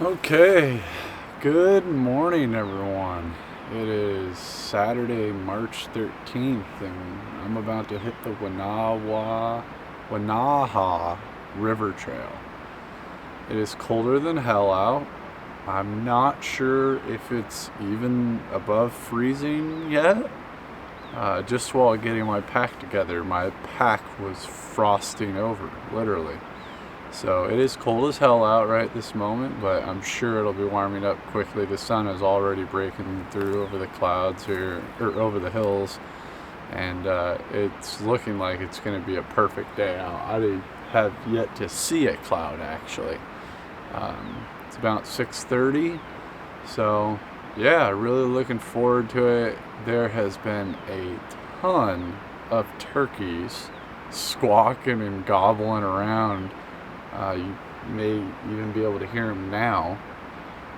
Okay, good morning everyone. It is Saturday, March 13th, and I'm about to hit the Wenaha River Trail. It is colder than hell out. I'm not sure if it's even above freezing yet. Just while getting my pack together, my pack was frosting over, literally. So it is cold as hell out right this moment, but I'm sure it'll be warming up quickly. The sun is already breaking through over the clouds here, or over the hills, and it's looking like it's going to be a perfect day out. I have yet to see a cloud actually. It's about 6:30, so yeah, really looking forward to it. There has been a ton of turkeys squawking and gobbling around. You may even be able to hear them now.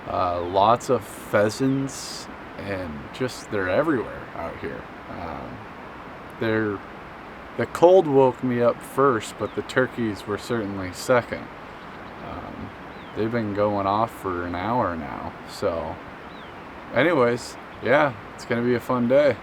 Lots of pheasants, and just they're everywhere out here. The cold woke me up first, but the turkeys were certainly second. They've been going off for an hour now. So anyways, yeah, it's gonna be a fun day.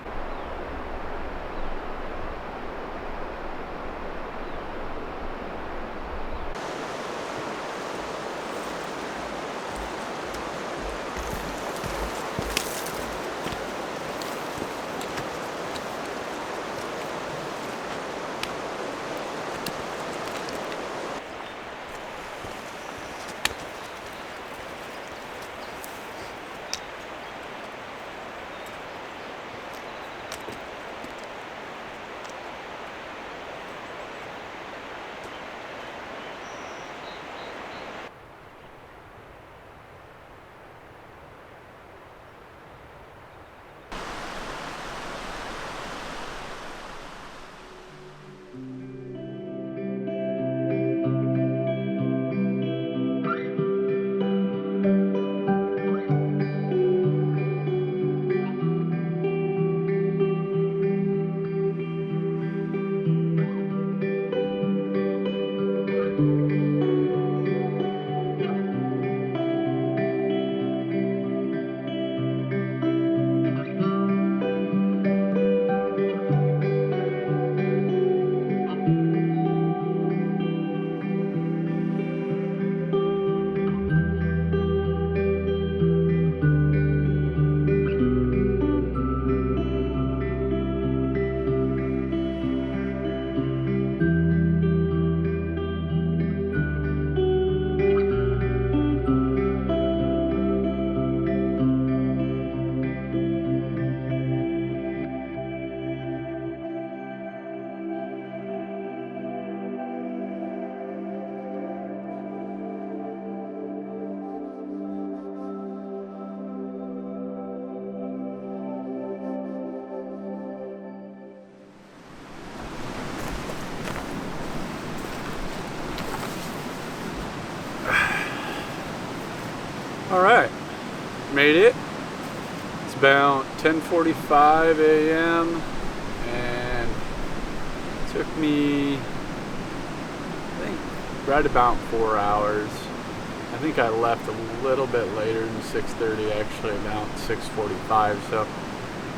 All right, made it. It's about 10:45 a.m. and it took me, I think, right about 4 hours. I think I left a little bit later than 6:30, actually about 6:45. So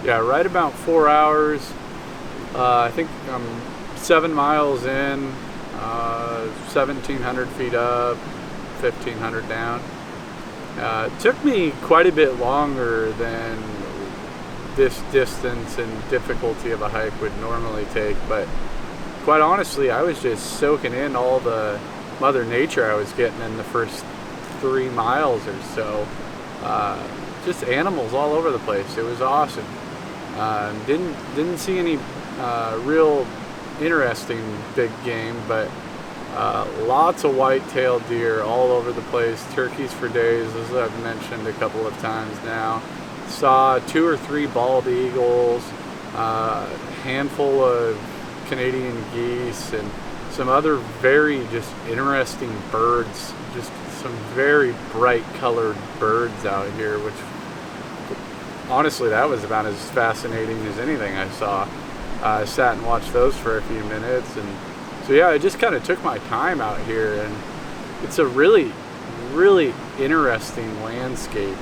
yeah, right about 4 hours. I think I'm 7 miles in, 1,700 feet up, 1,500 down. It took me quite a bit longer than this distance and difficulty of a hike would normally take, but quite honestly, I was just soaking in all the Mother Nature I was getting in the first 3 miles or so. Just animals all over the place. It was awesome. Didn't see any real interesting big game, but lots of white-tailed deer all over the place, turkeys for days, as I've mentioned a couple of times now. Saw 2 or 3 bald eagles, a handful of Canadian geese, and some other very just interesting birds, just some very bright colored birds out here, which honestly that was about as fascinating as anything I saw. I sat and watched those for a few minutes, and so yeah, I just kind of took my time out here, and it's a really really interesting landscape.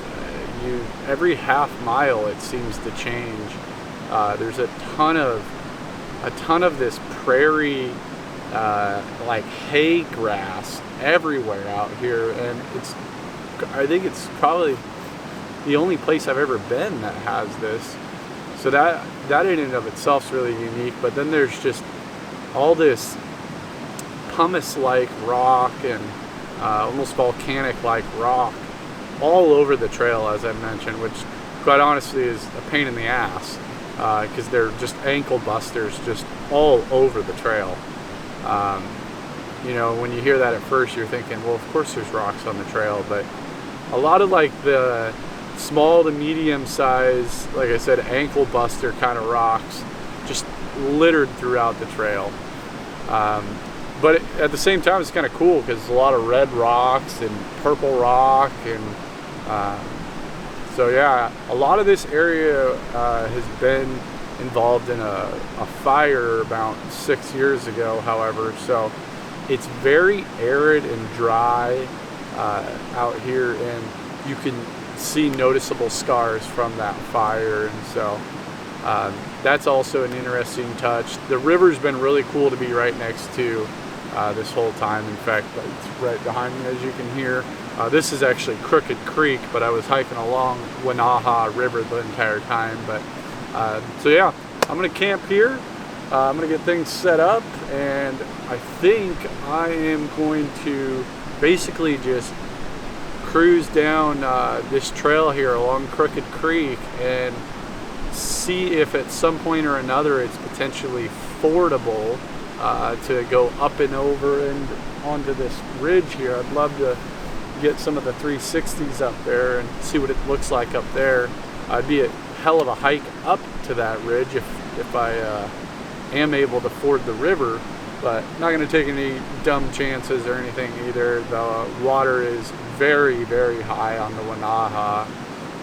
Every half mile it seems to change. There's a ton of this prairie, like hay grass everywhere out here, and I think it's probably the only place I've ever been that has this. So that in and of itself is really unique. But then there's just all this pumice-like rock and almost volcanic-like rock all over the trail, as I mentioned, which quite honestly is a pain in the ass, because they're just ankle busters just all over the trail. You know, when you hear that at first, you're thinking, well, of course there's rocks on the trail, but a lot of like the small to medium size, like I said, ankle buster kind of rocks just littered throughout the trail. But at the same time, it's kind of cool because there's a lot of red rocks and purple rock, and so yeah, a lot of this area has been involved in a fire about 6 years ago, however, so it's very arid and dry out here, and you can see noticeable scars from that fire, and so that's also an interesting touch. The river's been really cool to be right next to this whole time. In fact, it's right behind me, as you can hear. This is actually Crooked Creek, but I was hiking along Wenaha River the entire time. But so yeah, I'm gonna camp here. I'm gonna get things set up, and I think I am going to basically just cruise down this trail here along Crooked Creek and see if at some point or another it's potentially fordable to go up and over and onto this ridge here. I'd love to get some of the 360s up there and see what it looks like up there. It'd be a hell of a hike up to that ridge if I am able to ford the river, but not going to take any dumb chances or anything either. The water is very, very high on the Wenaha,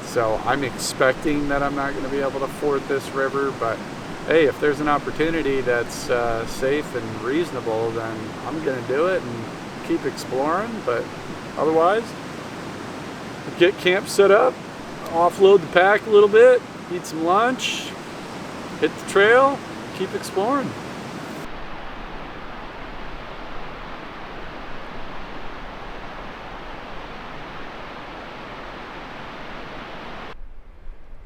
so I'm expecting that I'm not going to be able to ford this river, but hey, if there's an opportunity that's safe and reasonable, then I'm going to do it and keep exploring. But otherwise, get camp set up, offload the pack a little bit, eat some lunch, hit the trail, keep exploring.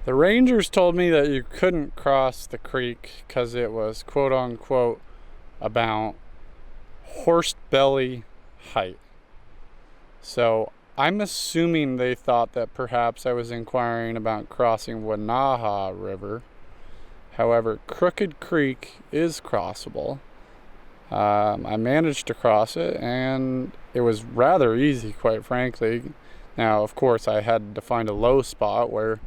The rangers told me that you couldn't cross the creek because it was quote unquote about horse belly height. So I'm assuming they thought that perhaps I was inquiring about crossing Wenaha River. However, Crooked Creek is crossable. I managed to cross it, and it was rather easy, quite frankly. Now, of course, I had to find a low spot where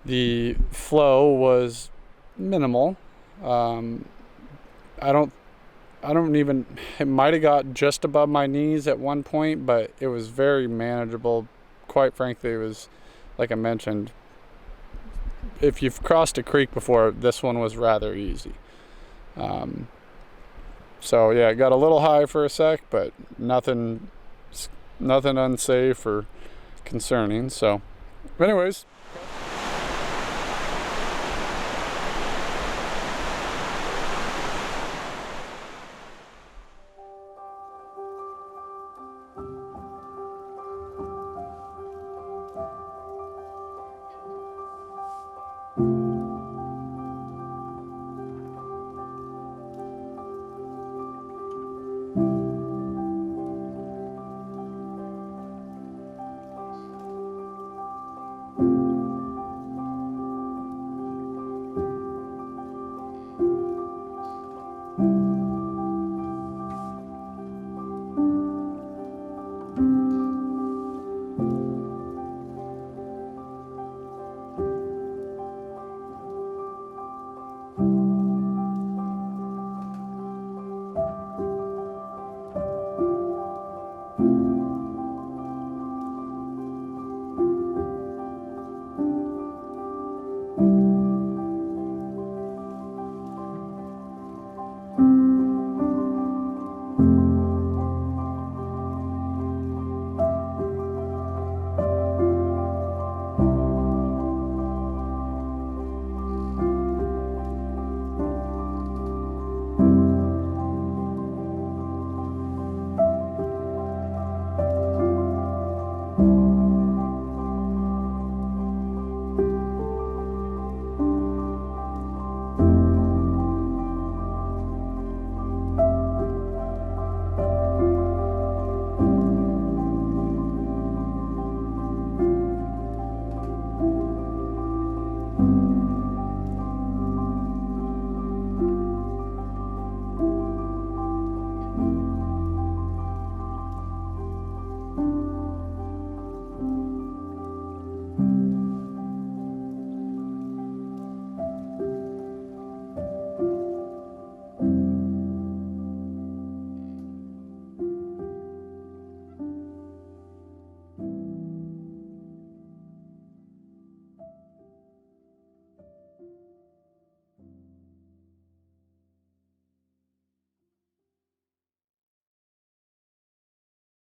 the flow was minimal. I don't even, it might have got just above my knees at one point, but it was very manageable. Quite frankly, it was, like I mentioned, if you've crossed a creek before, this one was rather easy. So yeah, it got a little high for a sec, but nothing unsafe or concerning. So anyways,